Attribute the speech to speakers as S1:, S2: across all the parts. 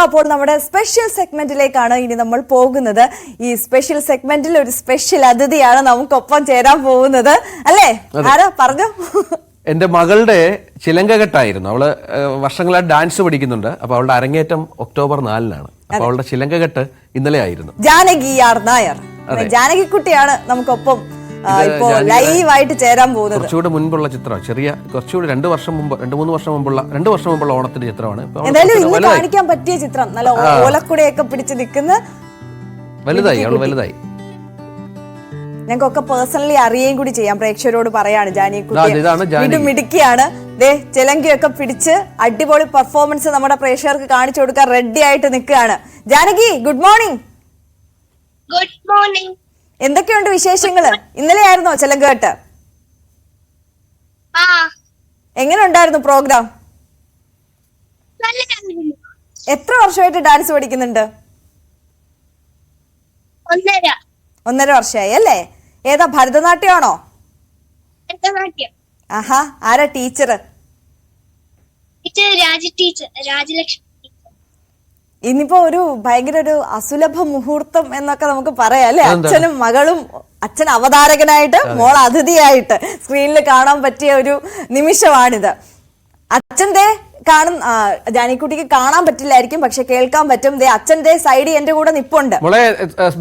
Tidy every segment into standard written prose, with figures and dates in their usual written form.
S1: അപ്പോൾ നമ്മുടെ സ്പെഷ്യൽ സെഗ്മെന്റിലേക്കാണ് ഇനി നമ്മൾ പോകുന്നത്. ഈ സ്പെഷ്യൽ സെഗ്മെന്റിൽ ഒരു സ്പെഷ്യൽ അതിഥിയാണ് നമുക്കൊപ്പം ചേരാൻ പോകുന്നത്, അല്ലേ? ആരാ പറഞ്ഞു?
S2: എന്റെ മകളുടെ ചിലങ്കകെട്ടായിരുന്നു. അവള് വർഷങ്ങളായിട്ട് ഡാൻസ് പഠിക്കുന്നുണ്ട്. അപ്പൊ അവളുടെ അരങ്ങേറ്റം ഒക്ടോബർ 4-നാണ്. അപ്പൊ അവളുടെ ചിലങ്കകെട്ട് ഇന്നലെ ആയിരുന്നു.
S1: ജാനകി ആർ നായർ, ജാനകിക്കുട്ടിയാണ് നമുക്കൊപ്പം ഇപ്പോ ലൈവായിട്ട് ചേരാൻ പോകുന്നത്.
S2: കുറച്ചുകൂടെ മുൻപുള്ള ചിത്രം, കുറച്ചുകൂടി 2 വർഷം മുമ്പുള്ള ഓണത്തിന്റെ ചിത്രമാണ്.
S1: എന്തായാലും ഇന്ന് കാണിക്കാൻ പറ്റിയ ചിത്രം, നല്ല ഓലക്കുടയൊക്കെ പിടിച്ച് നിൽക്കുന്ന
S2: വലുതായി. അവള് വലുതായി.
S1: ഞങ്ങൾക്കൊക്കെ പേഴ്സണലി അറിയുകയും കൂടി ചെയ്യാം. പ്രേക്ഷകരോട് പറയാണ് ജാനകിക്കുട്ടി മിടുക്കിയാണ്. ചിലങ്കയൊക്കെ പിടിച്ച് അടിപൊളി പെർഫോമൻസ് നമ്മുടെ പ്രേക്ഷകർക്ക് കാണിച്ചു കൊടുക്കാൻ റെഡി ആയിട്ട് നിൽക്കുകയാണ്. Janaki, good morning.
S3: Good morning.
S1: എന്തൊക്കെയുണ്ട് വിശേഷങ്ങള്? ഇന്നലെ ആയിരുന്നോ ചിലങ്കേട്ട്? എങ്ങനെ ഉണ്ടായിരുന്നു പ്രോഗ്രാം? എത്ര വർഷമായിട്ട് ഡാൻസ് പഠിക്കുന്നുണ്ട്? 1.5 വർഷമായി അല്ലേ? ഏതാ, ഭരതനാട്യമാണോ? ആഹാ, ആരാ ടീച്ചർ?
S3: രാജലക്ഷ്മി.
S1: ഇനിയിപ്പോ ഒരു ഭയങ്കര ഒരു അസുലഭ മുഹൂർത്തം എന്നൊക്കെ നമുക്ക് പറയാം, അല്ലെ? അച്ഛനും മകളും, അച്ഛൻ അവതാരകനായിട്ട് മോൾ അതിഥിയായിട്ട് സ്ക്രീനിൽ കാണാൻ പറ്റിയ ഒരു നിമിഷമാണിത്. അച്ഛന്റെ ജാനിക്കുട്ടിക്ക് കാണാൻ പറ്റില്ലായിരിക്കും, പക്ഷെ കേൾക്കാൻ പറ്റും. അച്ഛന്റെ സൈഡിൽ എന്റെ കൂടെ നിപ്പുണ്ട്.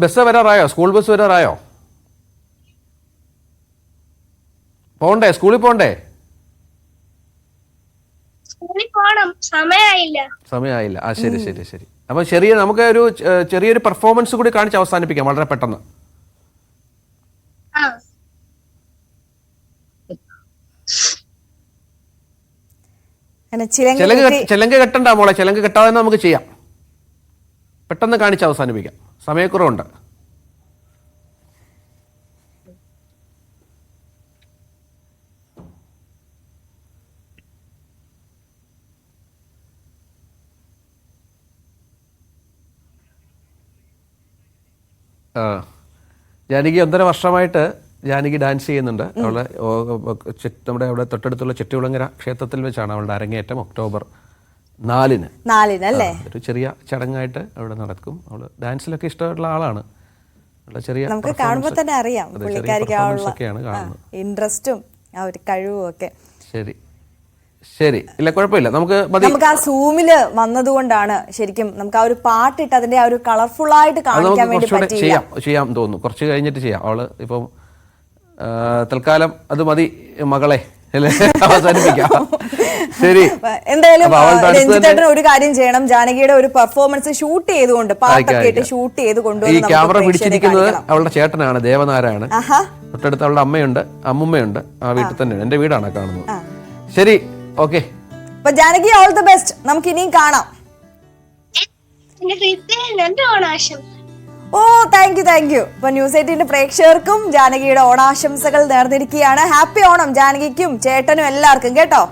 S2: ബസ് വരാറായോ? സ്കൂൾ ബസ് വരാറായോ? പോണ്ടേ? സ്കൂളിൽ പോണ്ടേ? സമയമായില്ല. ആ, ശരി ശരി ശരി. അപ്പൊ നമുക്ക് ഒരു ചെറിയൊരു പെർഫോമൻസ് കൂടി കാണിച്ച് അവസാനിപ്പിക്കാം വളരെ പെട്ടെന്ന്. ചിലങ്ക കെട്ടണ്ട മോളെ, ചിലങ്ക കെട്ടാതെ നമുക്ക് ചെയ്യാം. പെട്ടെന്ന് കാണിച്ച് അവസാനിപ്പിക്കാം, സമയക്കുറവുണ്ട്. ജാനകി 1.5 വർഷമായിട്ട് ജാനകി ഡാൻസ് ചെയ്യുന്നുണ്ട്. അവളെ നമ്മുടെ അവിടെ തൊട്ടടുത്തുള്ള ചെട്ടികുളങ്ങര ക്ഷേത്രത്തിൽ വെച്ചാണ് അവളുടെ അരങ്ങേറ്റം. ഒക്ടോബർ 4-ന്
S1: അല്ലേ?
S2: ഒരു ചെറിയ ചടങ്ങായിട്ട് അവിടെ നടക്കും. അവള് ഡാൻസിലൊക്കെ ഇഷ്ടമുള്ള ആളാണ്. ചെറിയ
S1: നമുക്ക് കാണുമ്പോൾ തന്നെ അറിയാം ഇൻട്രസ്റ്റും ആ ഒരു കഴിവും ഒക്കെ.
S2: ശരി, ഇല്ല കുഴപ്പമില്ല. നമുക്ക്
S1: ആ സൂമില് വന്നതുകൊണ്ടാണ് ശരിക്കും നമുക്ക് ആ ഒരു പാട്ടിട്ട് അതിന്റെ ആ ഒരു കളർഫുൾ ആയിട്ട് കാണിക്കാൻ വേണ്ടി
S2: ചെയ്യാൻ തോന്നുന്നു. കുറച്ച് കഴിഞ്ഞിട്ട് ചെയ്യാം. അവള് ഇപ്പം തൽക്കാലം അത് മതി മകളെ, അവസാനിപ്പിക്കാം. ശരി,
S1: എന്തായാലും രഞ്ജിത്തേട്ടൻ ഒരു കാര്യം ചെയ്യണം. ജാനകിയുടെ ഒരു പെർഫോമൻസ് ഷൂട്ട് ചെയ്തുകൊണ്ട്, പാട്ടൊക്കെ ഇട്ട് ഷൂട്ട് ചെയ്ത്
S2: ഈ ക്യാമറ പിടിച്ചിരിക്കുന്നത് അവളുടെ ചേട്ടനാണ്, ദേവനാരായണ്. തൊട്ടടുത്ത് അവളുടെ അമ്മയുണ്ട്, അമ്മുമ്മയുണ്ട്. ആ വീട്ടിൽ തന്നെയാണ്, എന്റെ വീടാണ് കാണുന്നത്. ശരി, ഓക്കെ.
S1: അപ്പൊ ജാനകി, ഓൾ ദി ബെസ്റ്റ്. നമുക്ക് ഇനിയും കാണാം. ഓ, താങ്ക് യു. ഇപ്പൊ ന്യൂസ് 18 പ്രേക്ഷകർക്കും ജാനകിയുടെ ഓണാശംസകൾ നേർന്നിരിക്കുകയാണ്. ഹാപ്പി ഓണം ജാനകിക്കും ചേട്ടനും എല്ലാവർക്കും, കേട്ടോ.